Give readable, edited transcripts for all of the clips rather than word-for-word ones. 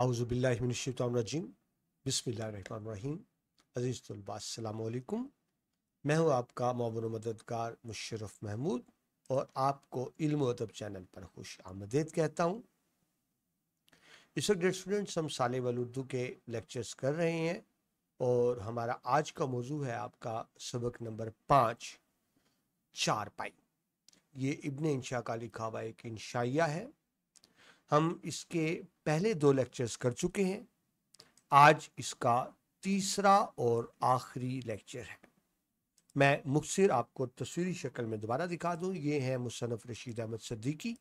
औज़ुबिल्लाहिमिनश्शैतानिर्रजीम बिस्मिल्लाहिर्रहमानिर्रहीम। अज़ीज़ तलबा अस्सलाम वालेकुम। मैं हूँ आपका मौमन मददगार मुशर्रफ महमूद और आपको इल्म व अदब चैनल पर खुश आमदीद कहता हूँ। इस वक्त डेयर स्टूडेंट्स, हम साले वल उर्दू के लेक्चर्स कर रहे हैं और हमारा आज का मौजू है आपका सबक नंबर 5, चारपाई। ये इब्न इंशा का लिखा हुआ एक इंशाइया है। हम इसके पहले 2 लेक्चर्स कर चुके हैं। आज इसका तीसरा और आखिरी लेक्चर है। मैं मुख्तसर आपको तस्वीरी शक्ल में दोबारा दिखा दूं। ये है मुसन्नफ़ रशीद अहमद सिद्दीकी,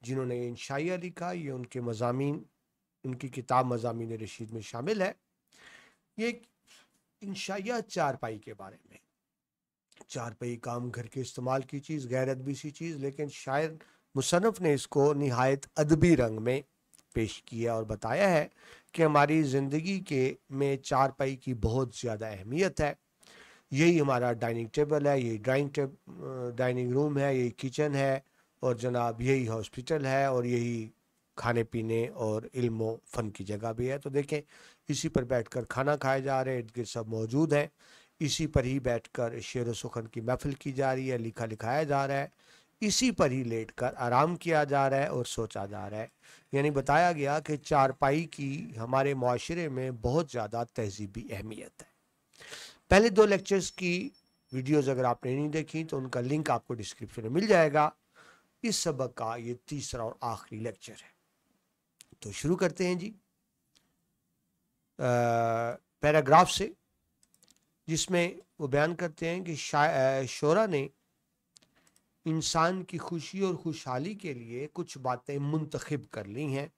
जिन्होंने ये इंशाइया लिखा। ये उनके मज़ामीन, उनकी किताब मज़ामीन रशीद में शामिल है। ये इंशाइया चारपाई के बारे में। चारपाई काम घर के इस्तेमाल की चीज़, गैर अदबी सी चीज़, लेकिन शायर मुसन्नफ़ ने इसको निहायत अदबी रंग में पेश किया और बताया है कि हमारी ज़िंदगी के में चारपाई की बहुत ज़्यादा अहमियत है। यही हमारा डाइनिंग टेबल है, यही डाइनिंग रूम है, यही किचन है और जनाब यही हॉस्पिटल है और यही खाने पीने और इल्म फ़न की जगह भी है। तो देखें, इसी पर बैठकर खाना खाया जा रहा है, इर्द गिर्द सब मौजूद हैं। इसी पर ही बैठकर शेर व सुखन की महफिल की जा रही है, लिखा लिखाया जा रहा है। इसी पर ही लेटकर आराम किया जा रहा है और सोचा जा रहा है। यानी बताया गया कि चारपाई की हमारे माशरे में बहुत ज़्यादा तहजीबी अहमियत है। पहले 2 लेक्चर्स की वीडियोस अगर आपने नहीं देखी तो उनका लिंक आपको डिस्क्रिप्शन में मिल जाएगा। इस सबक का ये तीसरा और आखिरी लेक्चर है। तो शुरू करते हैं जी पैराग्राफ से, जिसमें वो बयान करते हैं कि शोरा ने इंसान की खुशी और खुशहाली के लिए कुछ बातें मुंतखब कर ली हैं।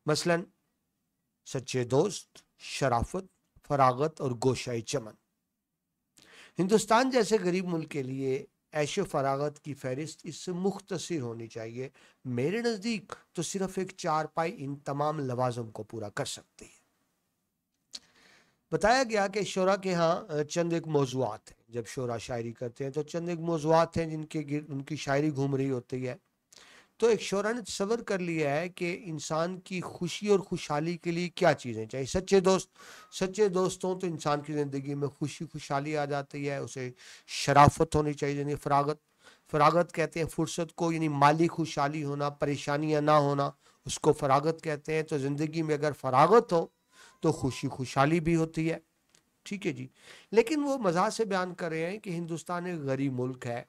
मसलन सच्चे दोस्त, शराफत, फरागत और गोशाई चमन। हिंदुस्तान जैसे गरीब मुल्क के लिए ऐशो फरागत की फहरिस्त इससे मुख्तसर होनी चाहिए। मेरे नज़दीक तो सिर्फ एक चारपाई इन तमाम लवाजम को पूरा कर सकती है। बताया गया कि शोरा के यहाँ चंद एक मौज़ूआत हैं। जब शोरा शायरी करते हैं तो चंद एक मौज़ूआत हैं जिनके उनकी शायरी घूम रही होती है। तो एक शोरा ने तसव्वुर कर लिया है कि इंसान की खुशी और खुशहाली के लिए क्या चीज़ें चाहिए। सच्चे दोस्त, सच्चे दोस्त हों तो इंसान की ज़िंदगी में खुशी खुशहाली आ जाती है। उसे शराफत होनी चाहिए, यानी फरागत। फरागत कहते हैं फुर्सत को, यानी माली खुशहाली होना, परेशानियां ना होना, उसको फरागत कहते हैं। तो ज़िंदगी में अगर फरागत हो तो खुशी खुशहाली भी होती है। ठीक है जी। लेकिन वो मज़ाक से बयान कर रहे हैं कि हिंदुस्तान एक गरीब मुल्क है,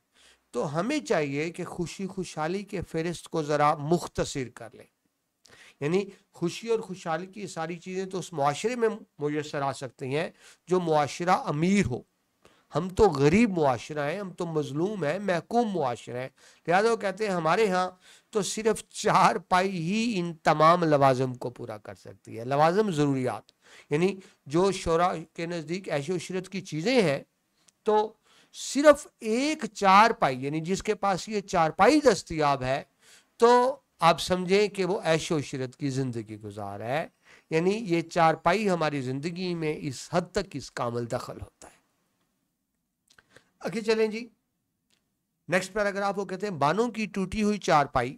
तो हमें चाहिए कि खुशी खुशहाली के फहरिस्त को ज़रा मुख्तसर कर लें। यानी खुशी और खुशहाली की सारी चीज़ें तो उस मुआशरे में मुयस्सर आ सकती हैं जो मुआशरा अमीर हो। हम तो गरीब मुआशरा है, हम तो मजलूम है, महकूम मुआशरा है। लिहाजा वो कहते हैं हमारे यहाँ तो सिर्फ चारपाई ही इन तमाम लवाजम को पूरा कर सकती है। लवाजम ज़रूरियात, यानी जो शोरा के नज़दीक ऐशो इशरत की चीज़ें हैं, तो सिर्फ एक चारपाई, यानी जिसके पास ये चारपाई दस्तयाब है, तो आप समझें कि वो ऐशो इशरत की ज़िंदगी गुजार है। यानी ये चारपाई हमारी ज़िंदगी में इस हद तक इस कामल दखल होता है। आगे चलें जी। नेक्स्ट पैराग्राफ वो कहते हैं बानों की टूटी हुई चारपाई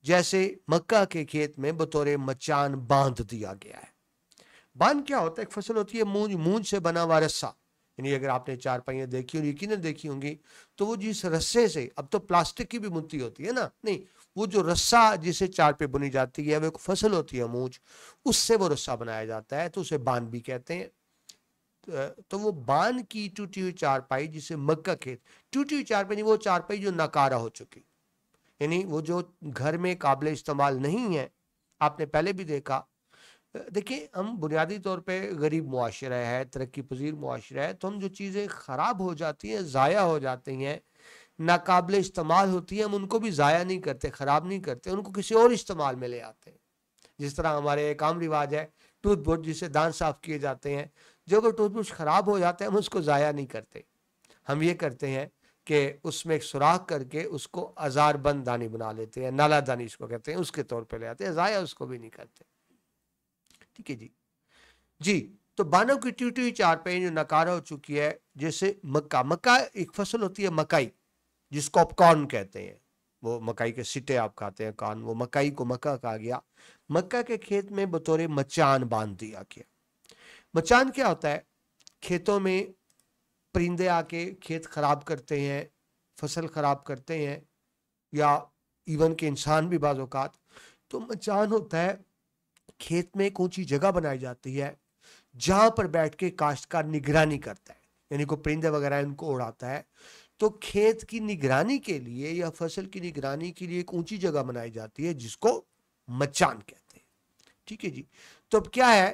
जैसे मक्का के खेत में बतौर मचान बांध दिया गया है। बांध क्या होता है? एक फसल होती है मूंज, मूंज से बना हुआ रस्सा। यानी अगर आपने चारपाइयाँ देखी और यकीनन देखी होंगी, तो वो जिस रस्से से, अब तो प्लास्टिक की भी बुनती होती है ना, नहीं, वो जो रस्सा जिसे चार पे बुनी जाती है वो एक फसल होती है मूंज, उससे वो रस्सा बनाया जाता है, तो उसे बांध भी कहते हैं। तो वो बांध की टूटी हुई चारपाई जिसे मक्का खेत, टूटी हुई चारपाई, वो चारपाई जो नकारा हो चुकी, यानी वो जो घर में काबिल इस्तेमाल नहीं है। आपने पहले भी देखा, देखिए हम बुनियादी तौर पे गरीब मुआशरा है, तरक्की पजीर मुआशरा है, तो हम जो चीज़ें ख़राब हो जाती हैं, ज़ाया हो जाती हैं, नाकाबिल इस्तेमाल होती हैं, हम उनको भी ज़ाया नहीं करते, ख़राब नहीं करते, उनको किसी और इस्तेमाल में ले आते हैं। जिस तरह हमारे एक आम रिवाज है टूथब्रश जिससे दांत साफ़ किए जाते हैं, जो अगर टूथब्रश ख़राब हो जाता है हम उसको ज़ाया नहीं करते, हम ये करते हैं कि उसमें एक सुराख करके उसको अजार बंद दानी बना लेते हैं, नाला दानी इसको कहते हैं, उसके तौर पे ले आते हैं, ज़ाया उसको भी नहीं करते। ठीक है जी। जी, तो बानों की टूटी हुई चारपाई जो नकारा हो चुकी है, जैसे मक्का, मक्का एक फसल होती है मकई, जिसको आप कॉर्न कहते हैं। वो मकई के सिट्टे आप खाते हैं कान, वो मकई को मक्का कहा गया। मक्का के खेत में बतौर मचान बांध दिया गया। मचान क्या होता है? खेतों में परिंदे आके खेत खराब करते हैं, फसल खराब करते हैं, या इवन के इंसान भी बाज़ औक़ात। तो मचान होता है, खेत में एक ऊंची जगह बनाई जाती है जहां पर बैठ के काश्तकार निगरानी करता है, यानी कोई परिंदे वगैरह इनको उड़ाता है। तो खेत की निगरानी के लिए या फसल की निगरानी के लिए एक ऊंची जगह बनाई जाती है जिसको मचान कहते हैं। ठीक है जी। तो अब क्या है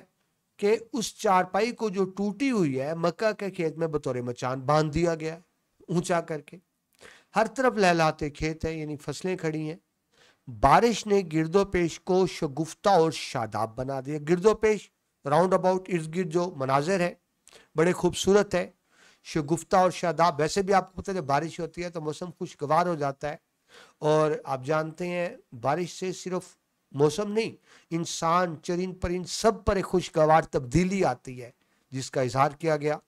कि उस चारपाई को जो टूटी हुई है मक्का के खेत में बतौर मचान बांध दिया गया है ऊंचा करके। हर तरफ लहलाते खेत है, यानी फसलें खड़ी हैं। बारिश ने गिरदोपेश को शगुफ्ता और शादाब बना दिया। गिरदोपेश राउंड अबाउट इर्द गिर्द जो मनाजिर है बड़े खूबसूरत है। शगुफ्ता और शादाब, वैसे भी आपको पता है जब बारिश होती है तो मौसम खुशगवार हो जाता है। और आप जानते हैं बारिश से सिर्फ मौसम नहीं, इंसान चरिंद परिंद सब पर एक खुशगवार तब्दीली आती है जिसका इजहार किया गया।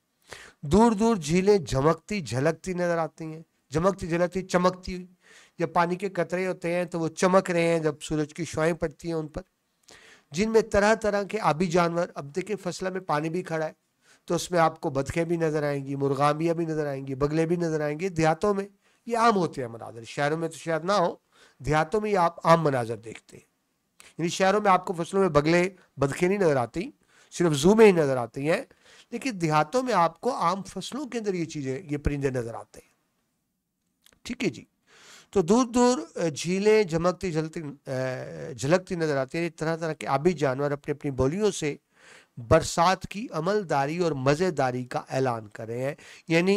दूर दूर झीलें झमकती झलकती नजर आती हैं, झमकती झलकती चमकती हुई। जब पानी के कतरे होते हैं तो वो चमक रहे हैं जब सूरज की शुआएं पड़ती हैं उन पर, जिनमें तरह तरह के आबी जानवर। अब देखिए फसलों में पानी भी खड़ा है तो उसमें आपको बतखें भी नजर आएंगी, मुर्गामियाँ भी नजर आएंगी, बगले भी नजर आएंगे। देहातों में ये आम होते हैं मनाजर, शहरों में तो शायद ना हो, देहातों में ये आप आम मनाजर देखते हैं। यानी शहरों में आपको फसलों में बगले बतखें नहीं नजर आती, सिर्फ जू में ही नजर आती हैं, लेकिन देहातों में आपको आम फसलों के अंदर ये चीजें, ये परिंदे नजर आते हैं। ठीक है जी। तो दूर दूर झीलें झमकती झलकती नजर आती है। तरह तरह के आबी जानवर अपनी अपनी बोलियों से बरसात की अमलदारी और मजेदारी का ऐलान कर रहे हैं। यानी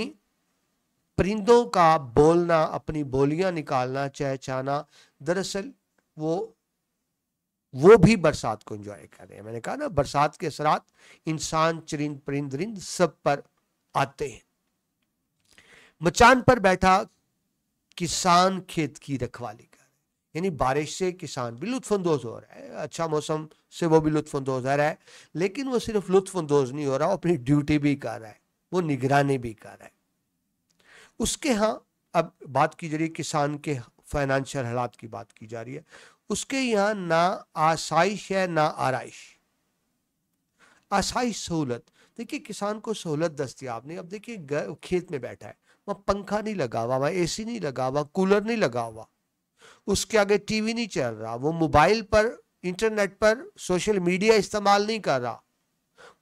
परिंदों का बोलना, अपनी बोलियां निकालना, चहचहाना, दरअसल वो भी बरसात को एंजॉय कर रहे हैं। मैंने कहा ना, बरसात के असरात इंसान चरिंद परिंद रिंद सब पर आते हैं। मचान पर बैठा किसान खेत की रखवाली कर, यानी बारिश से किसान भी लुत्फानंदोज हो रहा है, अच्छा मौसम से वो भी लुत्फानंदोज हो रहा है, लेकिन वो सिर्फ लुत्फानंदोज नहीं हो रहा, अपनी ड्यूटी भी कर रहा है, वो निगरानी भी कर रहा है। उसके यहाँ अब बात की जा रही है किसान के फाइनेंशियल हालात की बात की जा रही है। उसके यहाँ ना आसाइश है ना आराइश। आसाइश सहूलत, देखिए किसान को सहूलत दस्तियाब नहीं। अब देखिए खेत में बैठा है, वहाँ पंखा नहीं लगा हुआ, वहाँ एसी नहीं लगा हुआ, कूलर नहीं लगा हुआ, उसके आगे टीवी नहीं चल रहा, वो मोबाइल पर इंटरनेट पर सोशल मीडिया इस्तेमाल नहीं कर रहा,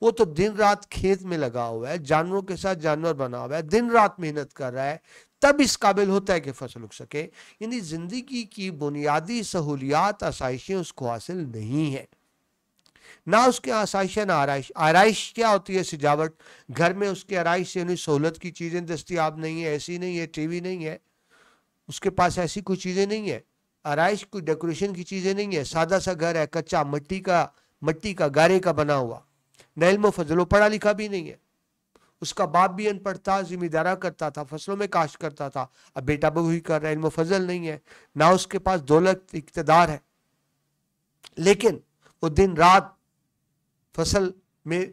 वो तो दिन रात खेत में लगा हुआ है, जानवरों के साथ जानवर बना हुआ है, दिन रात मेहनत कर रहा है, तब इस काबिल होता है कि फसल उग सके। यानी जिंदगी की बुनियादी सहूलियात आसाइशें उसको हासिल नहीं है, ना उसके आसाइश है ना आराइश। आराइश क्या होती है? सजावट। घर में उसके आराइश यानी सहूलत की चीजें दस्तियाब नहीं है, एसी नहीं है, टीवी नहीं है, उसके पास ऐसी कोई चीजें नहीं है। आराइश कोई डेकोरेशन की चीजें नहीं है, सादा सा घर है, कच्चा मट्टी का गारे का बना हुआ, न इल्म फजलो, पढ़ा लिखा भी नहीं है। उसका बाप भी अनपढ़ था, जिम्मेदारा करता था, फसलों में काश्त करता था, अब बेटा भी वही कर रहा है, इल्म फजल नहीं है, ना उसके पास दौलत इक़्तिदार है, लेकिन वो दिन रात फसल में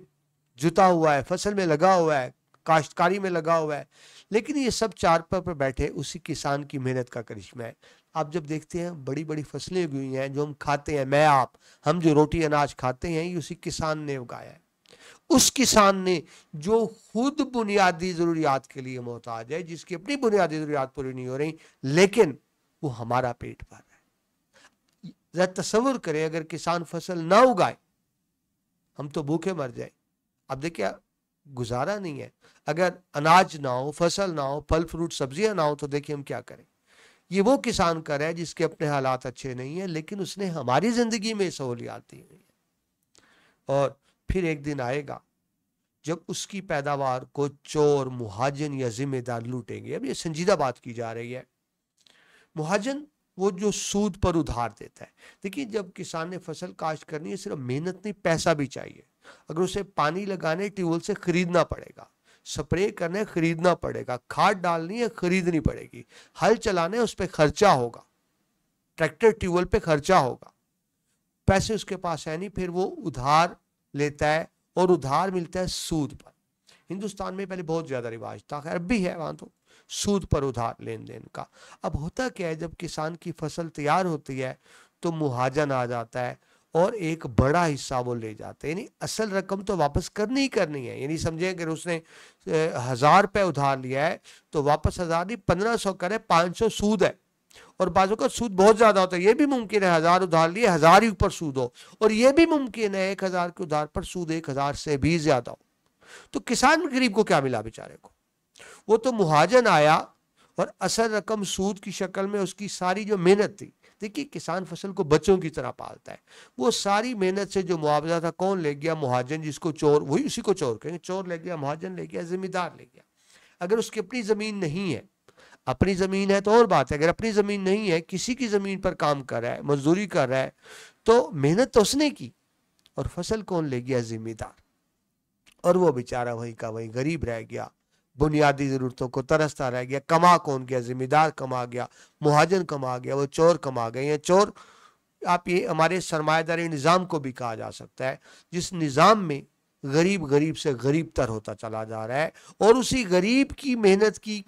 जुटा हुआ है, फसल में लगा हुआ है, काश्तकारी में लगा हुआ है। लेकिन ये सब चारपाई पर बैठे उसी किसान की मेहनत का करिश्मा है। आप जब देखते हैं बड़ी बड़ी फसलें उगी हुई हैं जो हम खाते हैं, मैं आप, हम जो रोटी अनाज खाते हैं ये उसी किसान ने उगाया है। उस किसान ने जो खुद बुनियादी जरूरियात के लिए मोहताज है, जिसकी अपनी बुनियादी जरूरियात पूरी नहीं हो रही, लेकिन वो हमारा पेट भर रहा है। जरा तसव्वुर करें अगर किसान फसल ना उगाए हम तो भूखे मर जाए। अब देखिए गुजारा नहीं है, अगर अनाज ना हो, फसल ना हो, फल फ्रूट सब्जियां ना हो तो देखिए हम क्या करें। ये वो किसान कर रहा है जिसके अपने हालात अच्छे नहीं है, लेकिन उसने हमारी जिंदगी में सहूलियात दी हुई है। और फिर एक दिन आएगा जब उसकी पैदावार को चोर, मुहाजिन या जिम्मेदार लूटेंगे। अब ये संजीदा बात की जा रही है। मुहाजिन वो जो सूद पर उधार देता है। देखिए जब किसान ने फसल काश्त करनी है, सिर्फ मेहनत नहीं, पैसा भी चाहिए। अगर उसे पानी लगाने ट्यूबवेल से खरीदना पड़ेगा, स्प्रे करने खरीदना पड़ेगा, खाद डालनी है खरीदनी पड़ेगी, हल चलाने उस पर खर्चा होगा, ट्रैक्टर ट्यूबवेल पे खर्चा होगा, पैसे उसके पास है नहीं, फिर वो उधार लेता है और उधार मिलता है सूद पर। हिंदुस्तान में पहले बहुत ज्यादा रिवाज था, खैर अब भी है वहां तो, सूद पर उधार लेन देन का। अब होता क्या है, जब किसान की फसल तैयार होती है तो मुहाजन आ जाता है और एक बड़ा हिस्सा वो ले जाते हैं, यानी असल रकम तो वापस करनी ही करनी है। यानी समझे अगर उसने 1000 रुपये उधार लिया है तो वापस 1000 नहीं 1500 करे, 500 सूद है। और बाजू का सूद बहुत ज्यादा होता है, ये भी मुमकिन है 1000 उधार लिए 1000 ही ऊपर सूद हो, और ये भी मुमकिन है 1000 के उधार पर सूद 1000 से भी ज्यादा हो। तो किसान गरीब को क्या मिला बेचारे को? वो तो मुहाजन आया और असल रकम सूद की शक्ल में उसकी सारी जो मेहनत थी। देखिए किसान फसल को बच्चों की तरह पालता है, वो सारी मेहनत से जो मुआवजा था कौन ले गया? मुहाजन, जिसको चोर, वही उसी को चोर कहेंगे। चोर ले गया, मुहाजन ले गया, जिम्मेदार ले गया। अगर उसकी अपनी जमीन नहीं है, अपनी जमीन है तो और बात है, अगर अपनी जमीन नहीं है, किसी की जमीन पर काम कर रहा है, मजदूरी कर रहा है, तो मेहनत तो उसने की और फसल कौन ले गया? जिम्मेदार। और वो बेचारा वही का वही गरीब रह गया, बुनियादी जरूरतों को तरसता रह गया। कमा कौन गया? जिम्मेदार कमा गया, मुहाजन कमा गया, वो चोर कमा गए। ये चोर, आप ये हमारे सरमायादारी निज़ाम को भी कहा जा सकता है, जिस निज़ाम में गरीब गरीब से गरीब तर होता चला जा रहा है और उसी गरीब की मेहनत की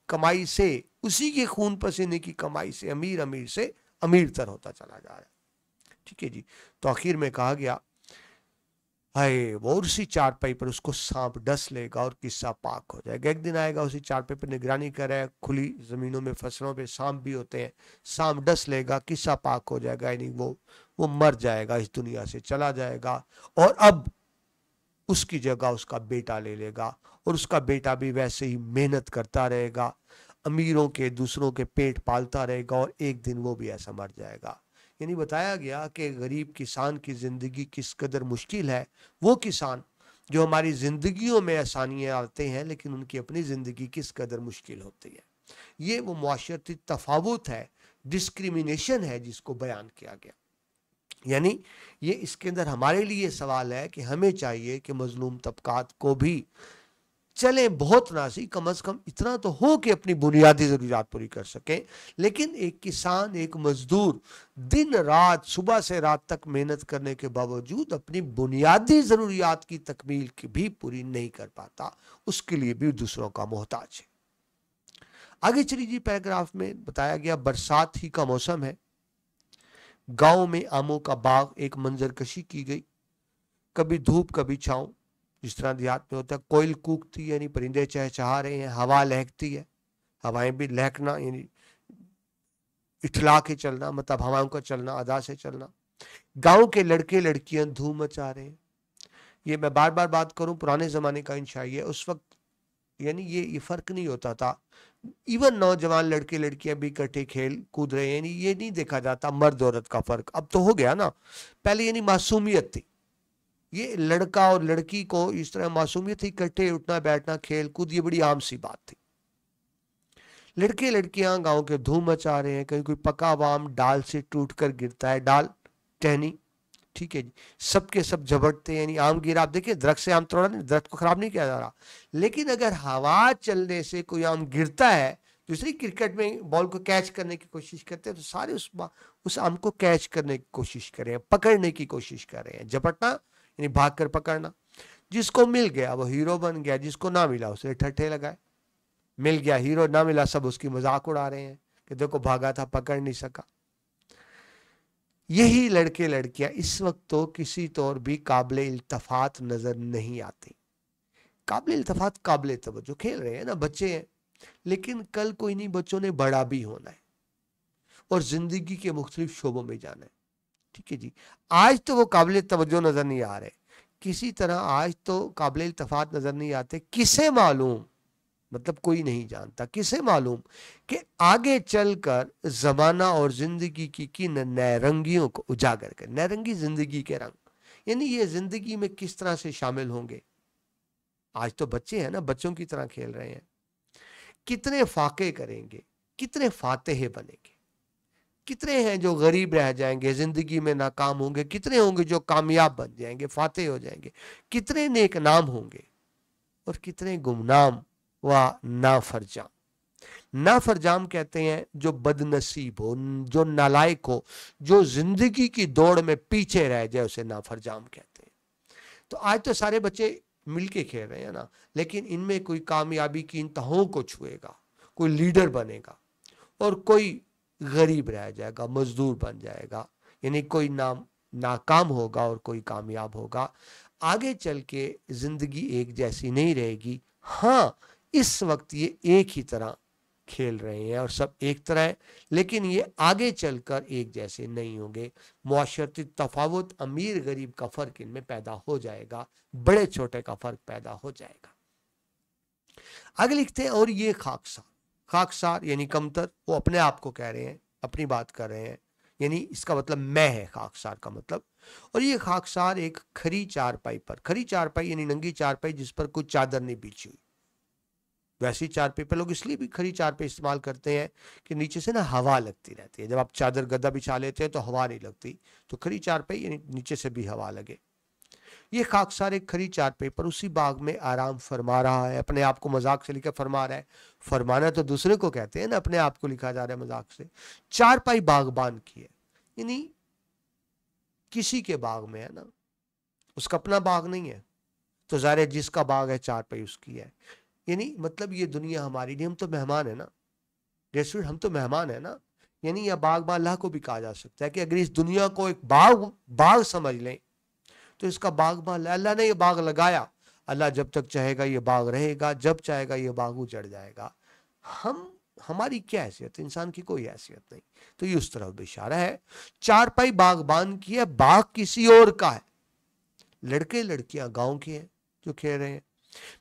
कमाई से, उसी के खून पसीने की कमाई से अमीर अमीर से अमीर तर होता चला जा रहा है। ठीक है जी। तो आखिर में कहा गया, हाय वो उसी चारपाई पर उसको सांप डस लेगा और किस्सा पाक हो जाएगा। एक दिन आएगा, उसी चारपाई पर निगरानी कर रहा है, खुली जमीनों में फसलों पे सांप भी होते हैं, सांप डस लेगा, किस्सा पाक हो जाएगा, यानी वो मर जाएगा, इस दुनिया से चला जाएगा। और अब उसकी जगह उसका बेटा ले लेगा और उसका बेटा भी वैसे ही मेहनत करता रहेगा, अमीरों के दूसरों के पेट पालता रहेगा और एक दिन वो भी ऐसा मर जाएगा। यानी बताया गया कि गरीब किसान की ज़िंदगी किस कदर मुश्किल है। वो किसान जो हमारी ज़िंदगियों में आसानियाँ आते हैं लेकिन उनकी अपनी ज़िंदगी किस कदर मुश्किल होती है। ये वो मुआशरती तफावत है, डिस्क्रिमिनेशन है जिसको बयान किया गया। यानी ये इसके अंदर हमारे लिए सवाल है कि हमें चाहिए कि मजलूम तबकात को भी चले, बहुत ना सी, कम से कम इतना तो हो कि अपनी बुनियादी ज़रूरियात पूरी कर सकें। लेकिन एक किसान, एक मजदूर दिन रात, सुबह से रात तक मेहनत करने के बावजूद अपनी बुनियादी ज़रूरियात की तकमील की भी पूरी नहीं कर पाता, उसके लिए भी दूसरों का मोहताज है। आगे चलिए जी, पैराग्राफ में बताया गया, बरसात ही का मौसम है, गांव में आमों का बाग, एक मंजर कशी की गई, कभी धूप कभी छाँव, जिस तरह देहात में होता है। कोयल कूकती है, यानी परिंदे चहचहा रहे हैं, हवा लहकती है, हवाएं भी लहकना यानी इठला के चलना, मतलब हवाओं का चलना, अदा से चलना। गांव के लड़के लड़कियां धूम मचा रहे हैं। ये मैं बार बार बात करूं, पुराने जमाने का इंशाई है, उस वक्त यानी ये फर्क नहीं होता था। इवन नौजवान लड़के लड़कियां भी इकट्ठे खेल कूद रहे हैं, यानी ये नहीं देखा जाता मर्द औरत का फर्क, अब तो हो गया ना। पहले यानी मासूमियत थी, ये लड़का और लड़की को इस तरह मासूमियत थी, इकट्ठे उठना बैठना खेल कूद, ये बड़ी आम सी बात थी। लड़के लड़कियां गांव के धूम मचा रहे हैं, कहीं कोई पका आम डाल से टूट कर गिरता है, डाल टहनी, ठीक है जी, सबके सब झपटते हैं, यानी आम गिरा। आप देखिए दरख्त से आम तोड़ा नहीं, दरख्त को खराब नहीं किया जा रहा, लेकिन अगर हवा चलने से कोई आम गिरता है, दूसरी क्रिकेट में बॉल को कैच करने की कोशिश करते हैं, तो सारे उस आम को कैच करने की कोशिश कर रहे हैं, पकड़ने की कोशिश कर रहे हैं। झपटना यानी भाग कर पकड़ना। जिसको मिल गया वो हीरो बन गया, जिसको ना मिला उसे ठट्ठे लगाए। मिल गया हीरो, ना मिला सब उसकी मजाक उड़ा रहे हैं कि देखो भागा था, पकड़ नहीं सका। यही लड़के लड़कियां इस वक्त तो किसी तौर भी काबिले इल्तफात नजर नहीं आती। काबिले इल्तफात, काबिले तवज्जो खेल रहे हैं ना, बच्चे हैं, लेकिन कल कोई नहीं, बच्चों ने बड़ा भी होना है और जिंदगी के मुख्तलिफ शोबों में जाना है। ठीक है जी। आज तो वो काबिले तवज्जो नजर नहीं आ रहे, किसी तरह आज तो काबिले इल्तफात नजर नहीं आते। किसे मालूम, मतलब कोई नहीं जानता, किसे मालूम कि आगे चलकर जमाना और जिंदगी की किन नैरंगियों को उजागर कर, नैरंगी जिंदगी के रंग, यानी ये जिंदगी में किस तरह से शामिल होंगे। आज तो बच्चे हैं ना, बच्चों की तरह खेल रहे हैं। कितने फाके करेंगे, कितने फातेह बनेंगे, कितने हैं जो गरीब रह जाएंगे, जिंदगी में नाकाम होंगे, कितने होंगे जो कामयाब बन जाएंगे, फातेह हो जाएंगे, कितने नेक नाम होंगे और कितने गुमनाम व नाफरजाम। नाफरजाम कहते हैं जो बदनसीब हो, जो नालायक हो, जो जिंदगी की दौड़ में पीछे रह जाए, उसे नाफरजाम कहते हैं। तो आज तो सारे बच्चे मिलके खेल रहे हैं ना, लेकिन इनमें कोई कामयाबी की इंतहाओं को छुएगा, کوئی لیڈر بنے گا اور کوئی غریب رہ جائے گا، مزدور بن جائے گا، یعنی کوئی ناکام ہوگا اور کوئی کامیاب ہوگا۔ آگے چل کے زندگی ایک جیسی نہیں رہے گی۔ ہاں اس وقت یہ ایک ہی طرح کھیل رہے ہیں اور سب ایک طرح ہے، لیکن یہ آگے چل کر ایک جیسے نہیں ہوں گے۔ معاشرتی تفاوت، امیر غریب کا فرق ان میں پیدا ہو جائے گا، بڑے چھوٹے کا فرق پیدا ہو جائے گا۔ آگے لکھتے ہیں اور یہ خاکسار، خاکسار یعنی کمتر، وہ اپنے آپ کو کہہ رہے ہیں، اپنی بات کر رہے ہیں، یعنی اس کا مطلب میں ہے خاکسار کا مطلب۔ اور یہ خاکسار ایک کھری چارپائی پر، کھری چارپائی یعنی ننگی چارپائی جس پر کوئی چادر نہیں بچھی ہوئی، ویسی چارپائی پہ لوگ اس لیے بھی کھری چارپائی استعمال کرتے ہیں کہ نیچے سے نا ہوا لگتی رہتی ہے، جب آپ چادر گدا بچھا لیتے ہیں تو ہوا نہیں لگتی، تو کھری چارپائی یعنی نیچے سے بھی ہوا لگے۔ یہ خاکسار ایک کھری چارپائی پر اسی باغ میں آرام فرما رہا ہے۔ اپنے آپ کو مذاق سے لکھا فرما رہا ہے، فرمانا تو دوسرے کو کہتے ہیں نا، اپنے آپ کو لکھا جا رہا ہے مذاق سے۔ چارپائی باغبان کی ہے، یعنی کسی کے باغ میں ہے نا، اس کا اپنا باغ نہیں ہے، تو ظاہر ہے جس کا باغ ہے چارپائی اس کی ہے، یعنی مطلب یہ دنیا ہماری نہیں، ہم تو مہمان ہیں نا، ہم تو مہمان ہیں نا، یعنی یہ باغبان اللہ کو بھی کہا جا سکتا ہے کہ اگر اس دنیا کو ایک باغ سمجھ لیں تو اس کا باغبان اللہ نے یہ باغ لگایا، اللہ جب تک چاہے گا یہ باغ رہے گا، جب چاہے گا یہ باغ اجڑ جائے گا۔ ہماری کیا حیثیت ہے؟ انسان کی کوئی حیثیت نہیں۔ تو یہ اس طرف بھی اشارہ ہے۔ چارپائی باغبان کی ہے، باغ کسی اور کا ہے، لڑکے لڑکیاں گاؤں کے ہیں جو کھیل رہے ہیں،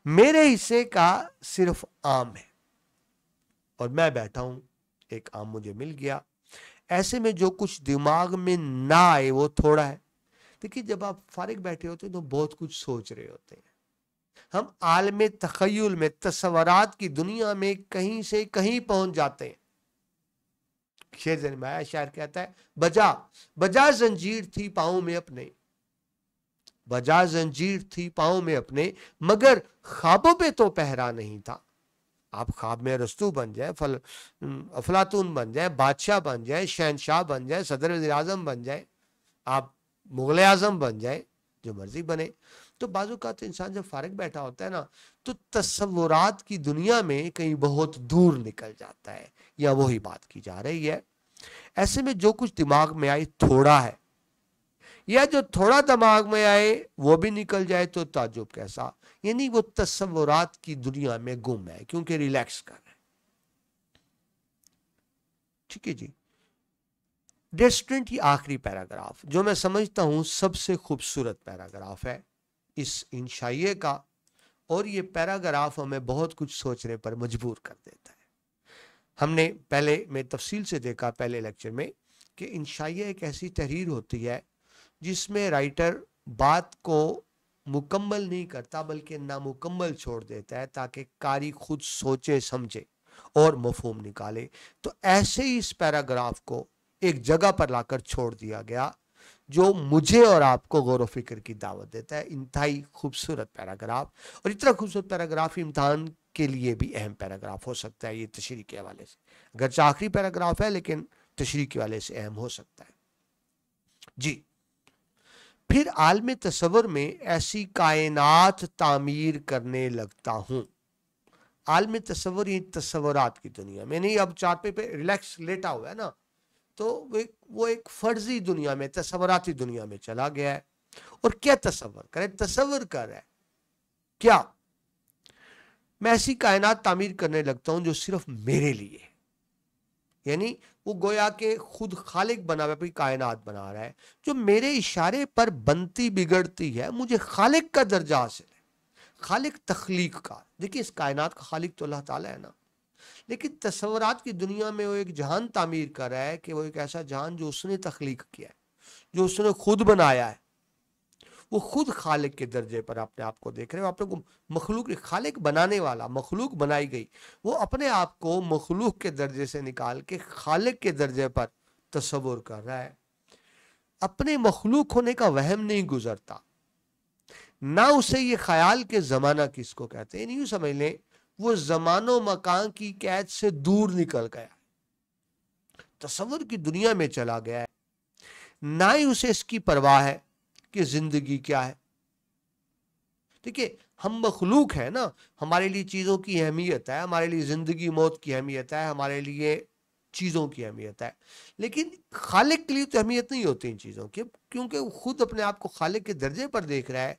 میرے حصے کا صرف آم ہے اور میں بیٹھا ہوں، ایک آم مجھے مل گیا۔ ایسے میں جو کچھ دماغ میں نہ آئے وہ تھوڑا ہے۔ دیکھیے جب آپ فارغ بیٹھے ہوتے ہیں تو بہت کچھ سوچ رہے ہوتے ہیں۔ ہم عالم تخیل میں، تصورات کی دنیا میں کہیں سے کہیں پہنچ جاتے ہیں۔ شعر میں آیا، شاعر کہتا ہے بجا زنجیر تھی پاؤں میں اپنے، بجا زنجیر تھی پاؤں میں اپنے، مگر خوابوں پہ تو پہرا نہیں تھا۔ آپ خواب میں رستو بن جائے، افلاطون بن جائے، بادشاہ بن جائے، شہنشاہ بن جائے، صدر وزیر اعظم بن جائے، آپ مغل اعظم بن جائے، جو مرضی بنے، تو بعض اوقات انسان جب فارغ بیٹھا ہوتا ہے نا تو تصورات کی دنیا میں کہیں بہت دور نکل جاتا ہے، یا وہی بات کی جا رہی ہے۔ ایسے میں جو کچھ دماغ میں آئے تھوڑا ہے، یا جو تھوڑا دماغ میں آئے وہ بھی نکل جائے تو تعجب کیسا، یعنی وہ تصورات کی دنیا میں گم ہے کیونکہ ریلیکس کر رہے ہیں۔ ٹھیک ہے جی، ڈیسٹرنٹ، یہ آخری پیراگراف جو میں سمجھتا ہوں سب سے خوبصورت پیراگراف ہے اس انشائیے کا، اور یہ پیراگراف ہمیں بہت کچھ سوچنے پر مجبور کر دیتا ہے۔ ہم نے پہلے میں تفصیل سے دیکھا پہلے لیکچر میں کہ انشائیہ ایک ایسی تحریر ہوتی ہے جس میں رائٹر بات کو مکمل نہیں کرتا بلکہ نامکمل چھوڑ دیتا ہے تاکہ قاری خود سوچے سمجھے اور مفہوم نکالے۔ تو ایسے ہی اس پیراگراف کو ایک جگہ پر لا کر چھوڑ دیا گیا جو مجھے اور آپ کو غور و فکر کی دعوت دیتا ہے۔ انتہائی خوبصورت پیراگراف، اور اتنا خوبصورت پیراگراف امتحان کے لیے بھی اہم پیراگراف ہو سکتا ہے یہ تشریح کے حوالے سے، اگرچہ آخری پیراگراف ہے لیکن تشریح کے حوالے سے اہم ہو سکتا ہے۔ جی، پھر عالم تصور میں ایسی کائنات تعمیر کرنے لگتا ہوں۔ عالم تصور یہ تصورات کی دنیا میں نہیں، اب چارپے پہ ریلیکس لیٹا ہوا ہے نا، تو وہ ایک فرضی دنیا میں، تصوراتی دنیا میں چلا گیا ہے۔ اور کیا تصور کرے؟ تصور کر رہا ہے کیا؟ میں ایسی کائنات تعمیر کرنے لگتا ہوں جو صرف میرے لیے ہے، یعنی وہ گویا کہ خود خالق بنا ہوا کوئی کائنات بنا رہا ہے جو میرے اشارے پر بنتی بگڑتی ہے، مجھے خالق کا درجہ حاصل ہے، خالق تخلیق کا۔ دیکھیے اس کائنات کا خالق تو اللہ تعالیٰ ہے نا، لیکن تصورات کی دنیا میں وہ ایک جہان تعمیر کر رہا ہے کہ وہ ایک ایسا جہان جو اس نے تخلیق کیا ہے، جو اس نے خود بنایا ہے، وہ خود خالق کے درجے پر اپنے آپ کو دیکھ رہے ہیں۔ اپنے کو مخلوق، خالق بنانے والا، مخلوق بنائی گئی، وہ اپنے آپ کو مخلوق کے درجے سے نکال کے خالق کے درجے پر تصور کر رہا ہے۔ اپنے مخلوق ہونے کا وہم نہیں گزرتا، نہ اسے یہ خیال کہ زمانہ کس کو کہتے ہیں، نہیں سمجھ لیں وہ زمان و مکان کی قید سے دور نکل گیا، تصور کی دنیا میں چلا گیا ہے، نہ ہی اسے اس کی پرواہ ہے کہ زندگی کیا ہے۔ دیکھیے ہم مخلوق ہیں نا, ہمارے لیے چیزوں کی اہمیت ہے, ہمارے لیے زندگی موت کی اہمیت ہے, ہمارے لیے چیزوں کی اہمیت ہے, لیکن خالق کے لیے تو اہمیت نہیں ہوتی ان چیزوں کی, کیونکہ وہ خود اپنے آپ کو خالق کے درجے پر دیکھ رہا ہے,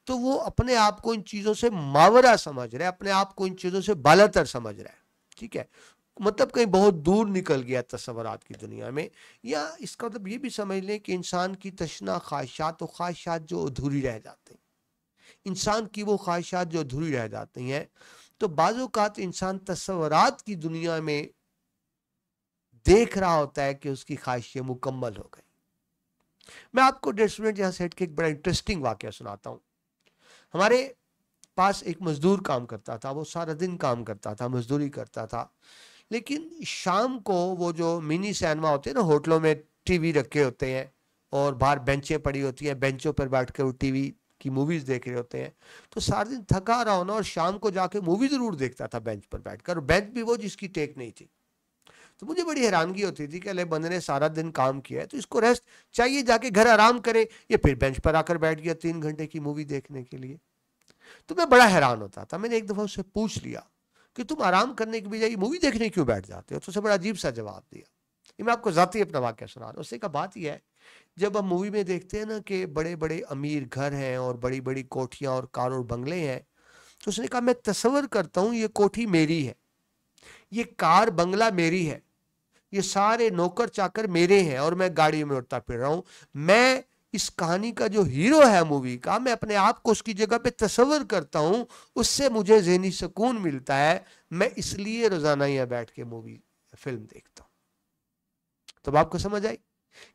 تو وہ اپنے آپ کو ان چیزوں سے ماورا سمجھ رہا ہے, اپنے آپ کو ان چیزوں سے بالاتر سمجھ رہا ہے. ٹھیک ہے, مطلب کہیں بہت دور نکل گیا تصورات کی دنیا میں. یا اس کا مطلب یہ بھی سمجھ لیں کہ انسان کی تشنا خواہشات و خواہشات جو ادھوری رہ جاتے ہیں, انسان کی وہ خواہشات جو ادھوری رہ جاتی ہیں, تو بعض اوقات انسان تصورات کی دنیا میں دیکھ رہا ہوتا ہے کہ اس کی خواہشیں مکمل ہو گئی. میں آپ کو 1.5 منٹ یہاں سے ہٹ کے ایک بڑا انٹرسٹنگ واقعہ سناتا ہوں. ہمارے پاس ایک مزدور کام کرتا تھا, وہ سارا دن کام کرتا تھا, مزدوری کرتا تھا, لیکن شام کو وہ جو منی سینما ہوتے ہیں نا, ہوٹلوں میں ٹی وی رکھے ہوتے ہیں اور باہر بینچیں پڑی ہوتی ہیں, بینچوں پر بیٹھ کر وہ ٹی وی کی موویز دیکھ رہے ہوتے ہیں, تو سارا دن تھکا رہا ہونا اور شام کو جا کے مووی ضرور دیکھتا تھا بینچ پر بیٹھ کر, اور بینچ بھی وہ جس کی ٹیک نہیں تھی. تو مجھے بڑی حیرانگی ہوتی تھی کہ اللہ بندے نے سارا دن کام کیا ہے تو اس کو ریسٹ چاہیے, جا کے گھر آرام کرے, یہ پھر بینچ پر آ کر بیٹھ گیا 3 گھنٹے کی مووی دیکھنے کے لیے. تو میں بڑا حیران ہوتا تھا. میں نے ایک دفعہ اس سے پوچھ لیا کہ تم آرام کرنے کی بجائے مووی دیکھنے کیوں بیٹھ جاتے ہو؟ تو اسے بڑا عجیب سا جواب دیا. یہ میں آپ کو ذاتی اپنا واقعہ سنا رہا ہوں. اس سے کا بات یہ ہے, جب ہم مووی میں دیکھتے ہیں نا کہ بڑے بڑے امیر گھر ہیں اور بڑی بڑی کوٹھیاں اور کار اور بنگلے ہیں, تو اس نے کہا میں تصور کرتا ہوں یہ کوٹھی میری ہے, یہ کار بنگلہ میری ہے, یہ سارے نوکر چاکر میرے ہیں اور میں گاڑی میں اڑتا پھر رہا ہوں. میں اس کہانی کا جو ہیرو ہے مووی کا, میں اپنے آپ کو اس کی جگہ پہ تصور کرتا ہوں, اس سے مجھے ذہنی سکون ملتا ہے. میں اس لیے روزانہ یہاں بیٹھ کے مووی فلم دیکھتا ہوں. تو آپ کو سمجھ آئی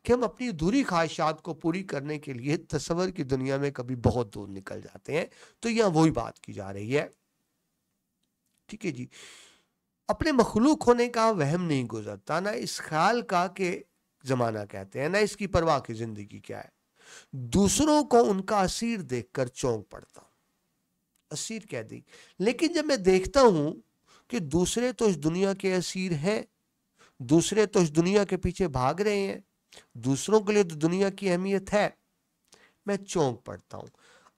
کہ ہم اپنی ادھوری خواہشات کو پوری کرنے کے لیے تصور کی دنیا میں کبھی بہت دور نکل جاتے ہیں. تو یہاں وہی بات کی جا رہی ہے. ٹھیک ہے جی, اپنے مخلوق ہونے کا وہم نہیں گزرتا, نہ اس خیال کا کہ زمانہ کہتے ہیں, نہ اس کی پرواہ کی زندگی کیا ہے. دوسروں کو ان کا اسیر دیکھ کر چونک پڑتا ہوں. اسیر کہہ دی, لیکن جب میں دیکھتا ہوں کہ دوسرے تو اس دنیا کے اسیر ہیں, دوسرے تو اس دنیا کے پیچھے بھاگ رہے ہیں, دوسروں کے لیے تو دنیا کی اہمیت ہے, میں چونک پڑتا ہوں.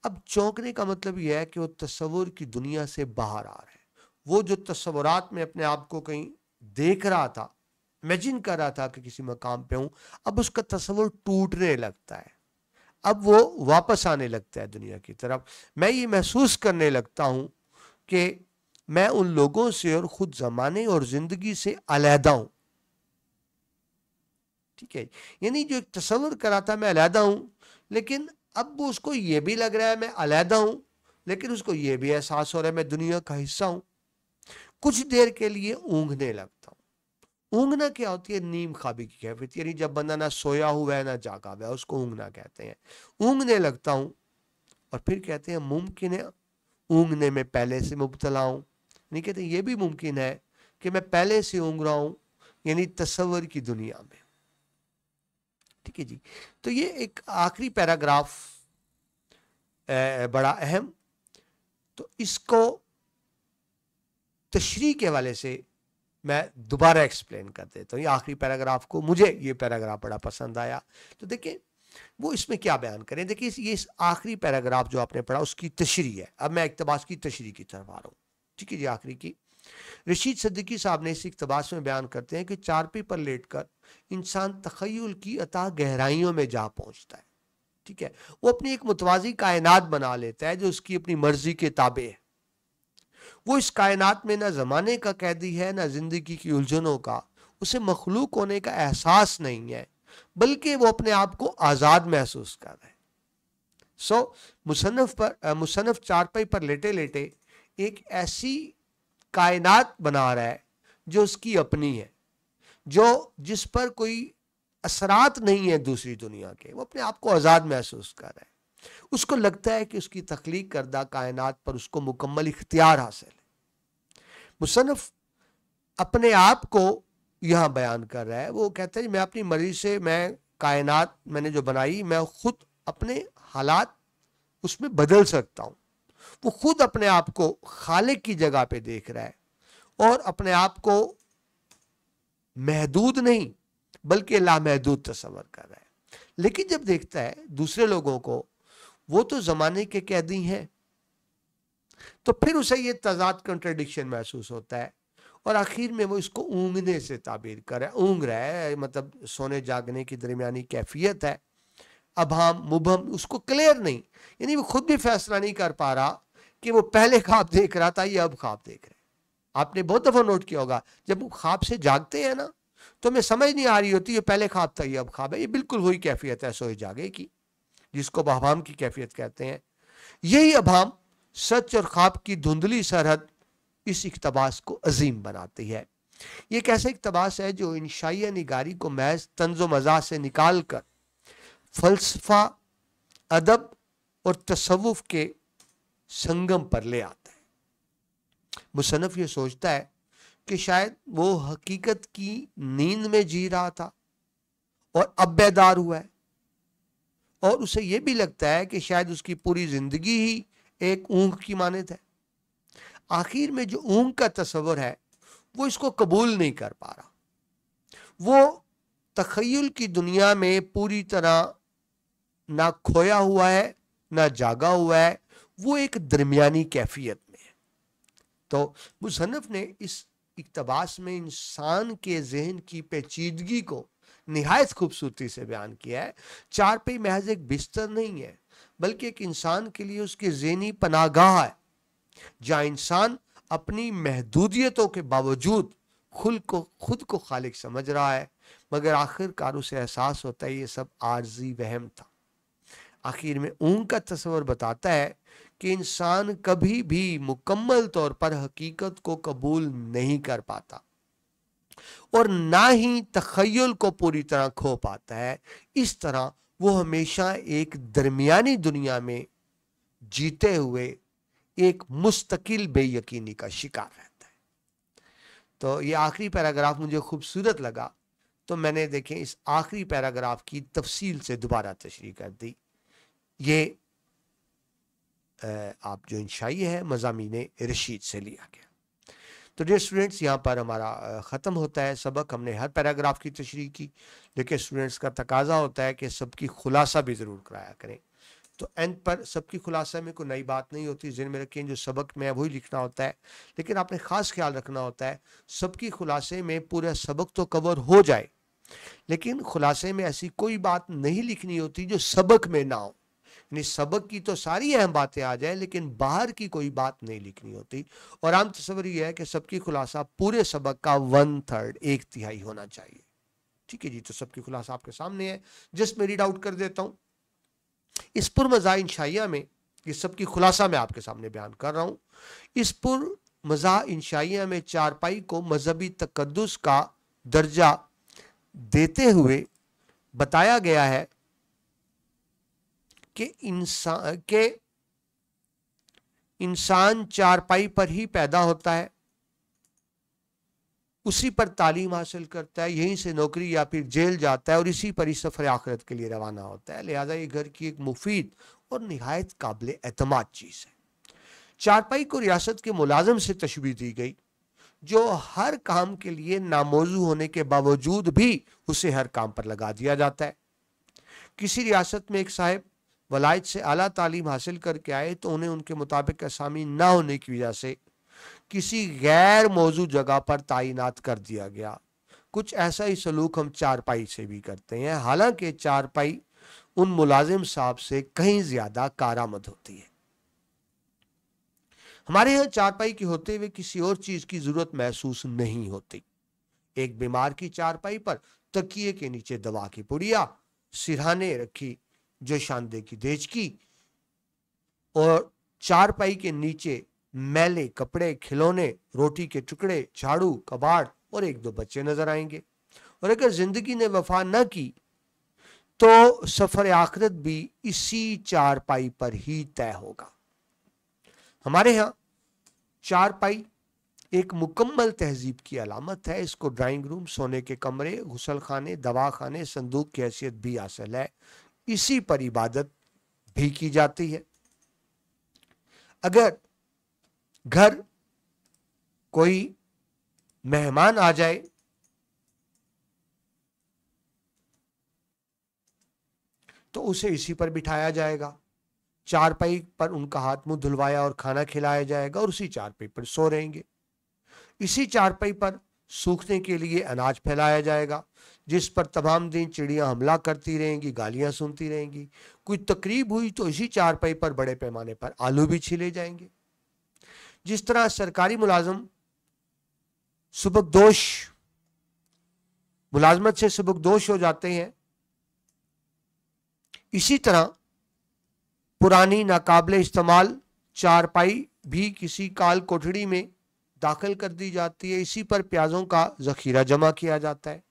اب چونکنے کا مطلب یہ ہے کہ وہ تصور کی دنیا سے باہر آ رہے ہیں. وہ جو تصورات میں اپنے آپ کو کہیں دیکھ رہا تھا, امیجن کر رہا تھا کہ کسی مقام پہ ہوں, اب اس کا تصور ٹوٹنے لگتا ہے. اب وہ واپس آنے لگتا ہے دنیا کی طرف. میں یہ محسوس کرنے لگتا ہوں کہ میں ان لوگوں سے اور خود زمانے اور زندگی سے علیحدہ ہوں. ٹھیک ہے, یعنی جو ایک تصور کرا تھا میں علیحدہ ہوں, لیکن اب اس کو یہ بھی لگ رہا ہے میں علیحدہ ہوں, لیکن اس کو یہ بھی احساس ہو رہا ہے میں دنیا کا حصہ ہوں. کچھ دیر کے لیے اونگنے لگتا ہوں. اونگنا کیا ہوتی ہے؟ نیم خوابی کی کیفیت, یعنی جب بندہ نہ سویا ہوا ہے نہ جاگا ہوا ہے, اس کو اونگنا کہتے ہیں. اونگنے لگتا ہوں, اور پھر کہتے ہیں ممکن ہے اونگنے میں پہلے سے مبتلا ہوں. نہیں کہتے یہ بھی ممکن ہے کہ میں پہلے سے اونگ رہا ہوں, یعنی تصور کی دنیا میں. ٹھیک ہے جی, تو یہ ایک آخری پیراگراف بڑا اہم, تو اس کو تشریح کے حوالے سے میں دوبارہ ایکسپلین کر دیتا ہوں. یہ آخری پیراگراف کو, مجھے یہ پیراگراف بڑا پسند آیا. تو دیکھیں وہ اس میں کیا بیان کریں. دیکھیں یہ اس آخری پیراگراف جو آپ نے پڑھا اس کی تشریح ہے. اب میں اقتباس کی تشریح کی طرف آ رہا ہوں. ٹھیک ہے جی, آخری کی رشید صدیقی صاحب نے اس اقتباس میں بیان کرتے ہیں کہ چارپی پر لیٹ کر انسان تخیل کی اتھاہ گہرائیوں میں جا پہنچتا ہے. ٹھیک ہے, وہ اپنی ایک متوازی کائنات بنا لیتا ہے جو اس کی اپنی مرضی کے تابع ہے. وہ اس کائنات میں نہ زمانے کا قیدی ہے نہ زندگی کی الجھنوں کا. اسے مخلوق ہونے کا احساس نہیں ہے, بلکہ وہ اپنے آپ کو آزاد محسوس کر رہا ہے. مصنف چارپائی پر لیٹے لیٹے ایک ایسی کائنات بنا رہا ہے جو اس کی اپنی ہے, جس پر کوئی اثرات نہیں ہے دوسری دنیا کے. وہ اپنے آپ کو آزاد محسوس کر رہا ہے. اس کو لگتا ہے کہ اس کی تخلیق کردہ کائنات پر اس کو مکمل اختیار حاصل ہے. مصنف اپنے آپ کو یہاں بیان کر رہا ہے. وہ کہتا ہے میں اپنی مرضی سے, میں کائنات میں نے جو بنائی, میں خود اپنے حالات اس میں بدل سکتا ہوں. وہ خود اپنے آپ کو خالق کی جگہ پہ دیکھ رہا ہے اور اپنے آپ کو محدود نہیں بلکہ لامحدود تصور کر رہا ہے. لیکن جب دیکھتا ہے دوسرے لوگوں کو, وہ تو زمانے کے قیدی ہیں, तो फिर उसे ये तजाद कंट्रडिक्शन महसूस होता है और आखिर में वो इसको ऊँघने से ताबीर कर रहा है। ऊँघ रहा है मतलब सोने जागने की दरमियानी कैफियत है, अभाम मुबहम, उसको क्लियर नहीं, यानी वो खुद भी फैसला नहीं कर पा रहा कि वो पहले ख्वाब देख रहा था या अब ख्वाब देख रहे। आपने बहुत दफा नोट किया होगा जब वो ख्वाब से जागते हैं ना तो हमें समझ नहीं आ रही होती ये पहले ख्वाब था ये अब ख्वाब है। ये बिल्कुल वही कैफियत है सोए जागे की, जिसको अभाम की कैफियत कहते हैं। यही अभाम सच और ख्वाब की धुंधली सरहद इस इक्तबास को अजीम बनाती है। ये एक ऐसा इक्तबास है जो इंशाइया निगारी को महज तंज़ो मज़ाह से निकाल कर फलसफा, अदब और तसव्वुफ के संगम पर ले आता है। मुसन्निफ ये सोचता है कि शायद वो हकीकत की नींद में जी रहा था और अब बेदार हुआ है, और उसे ये भी लगता है कि शायद उसकी पूरी जिंदगी ही एक ऊँघ की मानद है। आखिर में जो ऊँघ का तस्वर है वो इसको कबूल नहीं कर पा रहा। वो तखय्युल की दुनिया में पूरी तरह ना खोया हुआ है ना जागा हुआ है, वो एक दरमियानी कैफियत में है। तो मुसन्निफ ने इस इक्तबास में इंसान के जहन की पेचीदगी को निहायत खूबसूरती से बयान किया है। चारपाई महज एक बिस्तर नहीं है बल्कि एक इंसान के लिए उसकी ज़हनी पनाहगाह है, जहाँ इंसान अपनी महदूदियतों के बावजूद खुद को खालिक समझ रहा है, मगर आखिरकार उसे एहसास होता है ये सब आर्जी वहम था। आखिर में ऊँघ का तस्वर बताता है कि इंसान कभी भी मुकम्मल तौर पर हकीकत को कबूल नहीं कर पाता और ना ही तखय्युल को पूरी तरह खो पाता है। इस तरह वो हमेशा एक दरमियानी दुनिया में जीते हुए एक मुस्तकिल बेयकीनी का शिकार रहता है। तो ये आखिरी पैराग्राफ मुझे खूबसूरत लगा, तो मैंने देखें इस आखिरी पैराग्राफ की तफसील से दोबारा तशरीह कर दी। ये आप जो इंशाई है मज़ामीन रशीद से लिया गया। तो डियर स्टूडेंट्स, यहाँ पर हमारा ख़त्म होता है सबक। हमने हर पैराग्राफ की तशरीह की, लेकिन स्टूडेंट्स का तकाजा होता है कि सबकी खुलासा भी ज़रूर कराया करें। तो एंड पर सबकी खुलासा में कोई नई बात नहीं होती, ज़हन में रखें जो सबक में है वही लिखना होता है, लेकिन आपने ख़ास ख्याल रखना होता है सबकी खुलासे में पूरा सबक तो कवर हो जाए, लेकिन खुलासे में ऐसी कोई बात नहीं लिखनी होती जो सबक में ना हो। यानी सबक की तो सारी अहम बातें आ जाए लेकिन बाहर की कोई बात नहीं लिखनी होती। और आम तस्वर यह है कि सबकी खुलासा पूरे सबक का 1/3 एक तिहाई होना चाहिए। ठीक है जी, तो सबकी खुलासा आपके सामने है, जस्ट मैं रीड आउट कर देता हूँ। इस पुरमज़ा इंशाइया में ये सबकी खुलासा मैं आपके सामने बयान कर रहा हूँ। इस पुरमज़ा इंशाइया में चारपाई को मजहबी तकद्दुस का दर्जा देते हुए बताया गया है कि इंसान चारपाई पर ही पैदा होता है, उसी पर तालीम हासिल करता है, यहीं से नौकरी या फिर जेल जाता है और इसी पर ही सफर आखिरत के लिए रवाना होता है। लिहाजा ये घर की एक मुफीद और निहायत काबिल एतमाद चीज़ है। चारपाई को रियासत के मुलाजिम से तशबीह दी गई जो हर काम के लिए नामौजू होने के बावजूद भी उसे हर काम पर लगा दिया जाता है। किसी रियासत में एक साहिब वलायत से आला तालीम हासिल करके आए तो उन्हें उनके मुताबिक असामी ना होने की वजह से किसी गैर मौजू जगह पर तैनात कर दिया गया। कुछ ऐसा ही सलूक हम चारपाई से भी करते हैं, हालांकि चारपाई उन मुलाजिम साहब से कहीं ज्यादा कारामद होती है। हमारे यहाँ चारपाई के होते हुए किसी और चीज की जरूरत महसूस नहीं होती। एक बीमार की चारपाई पर तकिए के नीचे दवा की पुड़िया, सिरहाने रखी जो शानदे की देचकी और चारपाई के नीचे मैले कपड़े, खिलौने, रोटी के टुकड़े, झाड़ू, कबाड़ और एक दो बच्चे नजर आएंगे। और अगर जिंदगी ने वफा न की तो सफर आखिरत भी इसी चारपाई पर ही तय होगा। हमारे यहाँ चारपाई एक मुकम्मल तहजीब की अलामत है। इसको ड्राइंग रूम, सोने के कमरे, गुसल खाने, दवा खाने, संदूक की हैसियत भी हासिल है। इसी पर इबादत भी की जाती है। अगर घर कोई मेहमान आ जाए तो उसे इसी पर बिठाया जाएगा। चारपाई पर उनका हाथ मुंह धुलवाया और खाना खिलाया जाएगा और उसी चारपाई पर सो रहेंगे। इसी चारपाई पर सूखने के लिए अनाज फैलाया जाएगा, जिस पर तमाम दिन चिड़ियां हमला करती रहेंगी, गालियां सुनती रहेंगी। कोई तकरीब हुई तो इसी चारपाई पर बड़े पैमाने पर आलू भी छीले जाएंगे। जिस तरह सरकारी मुलाजम सुबकदोश मुलाजमत से सुबकदोश हो जाते हैं, इसी तरह पुरानी नाकाबिले इस्तेमाल चारपाई भी किसी काल कोठड़ी में दाखिल कर दी जाती है। इसी पर प्याजों का जखीरा जमा किया जाता है।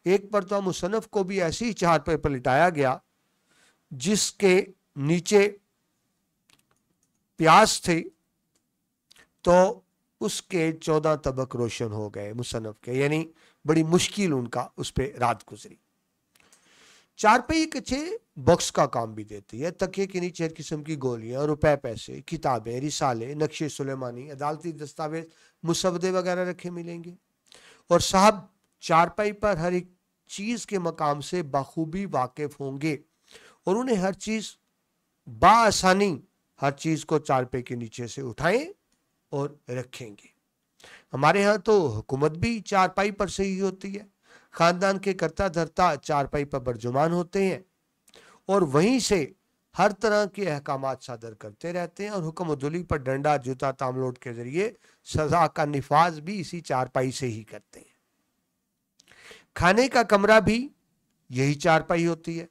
एक मरतबा मुसन्नफ को भी ऐसी ही चारपाई पर लिटाया गया जिसके नीचे प्याज थे, तो उसके 14 तबक रोशन हो गए मुसन्नफ के, यानी बड़ी मुश्किल उनका उस पर रात गुजरी। चारपाई एक अच्छे बॉक्स का काम भी देती है। तकिए के नीचे हर किस्म की गोलियां, रुपए, पैसे, किताबें, रिसाले, नक्शे सुलेमानी, अदालती दस्तावेज, मुसवदे वगैरह रखे मिलेंगे। और साहब चारपाई पर हर एक चीज के मकाम से बखूबी वाकिफ होंगे और उन्हें हर चीज बाआसानी हर चीज को चारपाई के नीचे से उठाएं और रखेंगे। हमारे यहाँ तो हुकूमत भी चारपाई पर से ही होती है। खानदान के करता धरता चारपाई पर बरजुमान होते हैं और वहीं से हर तरह के अहकामात सादर करते रहते हैं और हुक्म उदुली पर डंडा, जूता, तामलोट के जरिए सजा का निफाज भी इसी चारपाई से ही करते हैं। खाने का कमरा भी यही चारपाई होती है।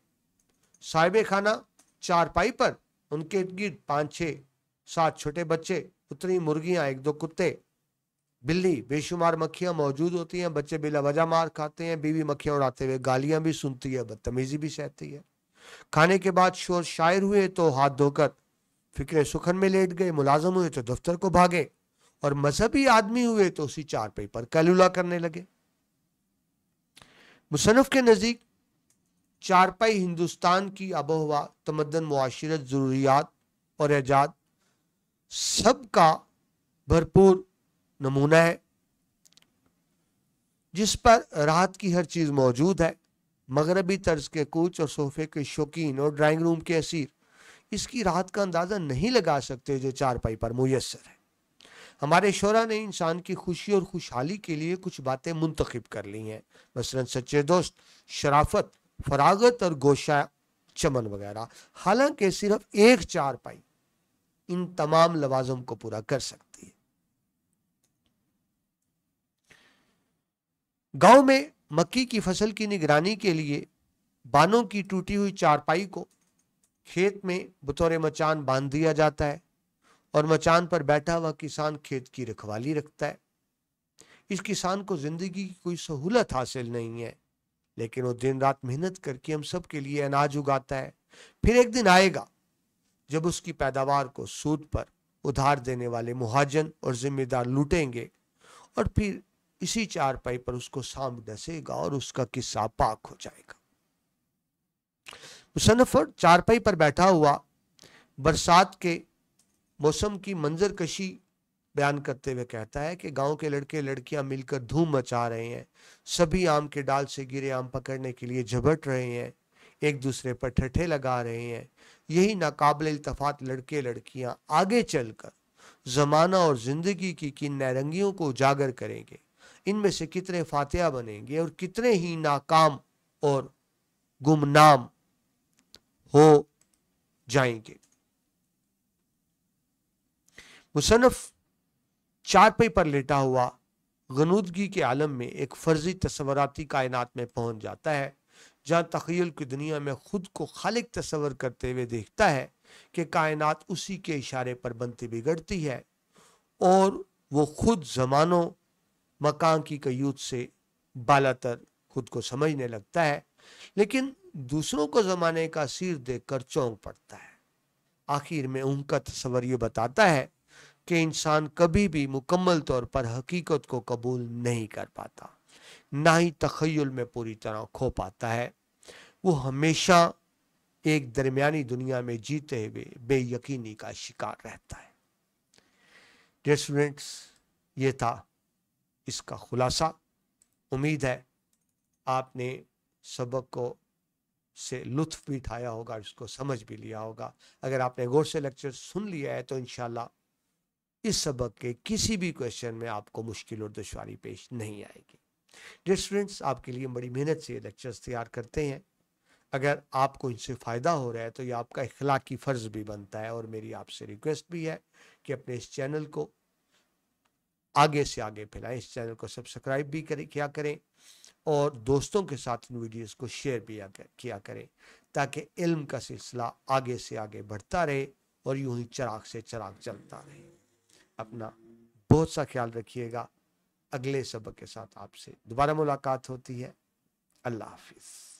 साहिब खाना चारपाई पर, उनके इर्द गिर्द 5, 6, 7 छोटे बच्चे, उतनी मुर्गियां, 1, 2 कुत्ते, बिल्ली, बेशुमार मक्खियां मौजूद होती हैं। बच्चे बिला वजह मार खाते हैं, बीवी मक्खियां उड़ाते हुए गालियां भी सुनती है, बदतमीजी भी सहती है। खाने के बाद शोर शायर हुए तो हाथ धोकर फिक्रे सुखन में लेट गए, मुलाजम हुए तो दफ्तर को भागे और मजहबी आदमी हुए तो उसी चारपाई पर कैलुला करने लगे। मुसन्नफ के नजदीक चारपाई हिंदुस्तान की आबोहवा, तमद्दन, मुआशरत, जरूरियात और एजाद सबका भरपूर नमूना है, जिस पर राहत की हर चीज मौजूद है। मगरबी तर्ज के कूच और सोफे के शौकीन और ड्राइंग रूम के असीर इसकी राहत का अंदाजा नहीं लगा सकते जो चारपाई पर मुयस्सर है। हमारे शोरा ने इंसान की खुशी और खुशहाली के लिए कुछ बातें मुंतखब कर ली हैं, मसलन सच्चे दोस्त, शराफत, फरागत और गोशा चमन वगैरह। हालांकि सिर्फ एक चारपाई इन तमाम लवाजम को पूरा कर सकती है। गांव में मक्की की फसल की निगरानी के लिए बानों की टूटी हुई चारपाई को खेत में बतौर मचान बांध दिया जाता है और मचान पर बैठा हुआ किसान खेत की रखवाली रखता है। इस किसान को जिंदगी की कोई सहूलत हासिल नहीं है, लेकिन वो दिन रात मेहनत करके हम सब के लिए अनाज उगाता है। फिर एक दिन आएगा जब उसकी पैदावार को सूद पर उधार देने वाले मुहाजन और जिम्मेदार लूटेंगे और फिर इसी चारपाई पर उसको सांप डसेगा और उसका किस्सा पाक हो जाएगा। मुसन्नफ चारपाई पर बैठा हुआ बरसात के मौसम की मंजर कशी बयान करते हुए कहता है कि गांव के लड़के लड़कियां मिलकर धूम मचा रहे हैं। सभी आम के डाल से गिरे आम पकड़ने के लिए झपट रहे हैं, एक दूसरे पर ठट्ठे लगा रहे हैं। यही नाकाबिल इल्तफात लड़के लड़कियां आगे चलकर जमाना और जिंदगी की किन नारंगियों को उजागर करेंगे। इनमें से कितने फातिहा बनेंगे और कितने ही नाकाम और गुमनाम हो जाएंगे। मुसन्नफ चारपाई पर लेटा हुआ गनूदगी के आलम में एक फर्जी तस्वराती कायनात में पहुंच जाता है, जहां तखय्युल की दुनिया में खुद को खालिक तस्वर करते हुए देखता है कि कायनात उसी के इशारे पर बनती बिगड़ती है और वो खुद जमानों मकान की कयूत से बालातर खुद को समझने लगता है, लेकिन दूसरों को जमाने का सिर देखकर चौंक पड़ता है। आखिर में उनका तस्वर ये बताता है कि इंसान कभी भी मुकम्मल तौर पर हकीकत को कबूल नहीं कर पाता, ना ही तखय्युल में पूरी तरह खो पाता है। वो हमेशा एक दरमियानी दुनिया में जीते हुए बेयकीनी का शिकार रहता है। डियर स्टूडेंट्स, ये था इसका खुलासा। उम्मीद है आपने सबक को से लुत्फ भी उठाया होगा, इसको समझ भी लिया होगा। अगर आपने गौर से लेक्चर सुन लिया है तो इंशाल्लाह इस सबक के किसी भी क्वेश्चन में आपको मुश्किल और दुश्वारी पेश नहीं आएगी। डियर स्टूडेंट्स, आपके लिए बड़ी मेहनत से ये लेक्चर्स तैयार करते हैं। अगर आपको इनसे फ़ायदा हो रहा है तो ये आपका इखलाकी फ़र्ज़ भी बनता है, और मेरी आपसे रिक्वेस्ट भी है कि अपने इस चैनल को आगे से आगे फैलाएं, इस चैनल को सब्सक्राइब भी किया करें, और दोस्तों के साथ इन वीडियोस को शेयर भी किया करें, ताकि इल्म का सिलसिला आगे से आगे बढ़ता रहे और यूं ही चिराग से चिराग चलता रहे। अपना बहुत सा ख्याल रखिएगा। अगले सबक के साथ आपसे दोबारा मुलाकात होती है। अल्लाह हाफिज़।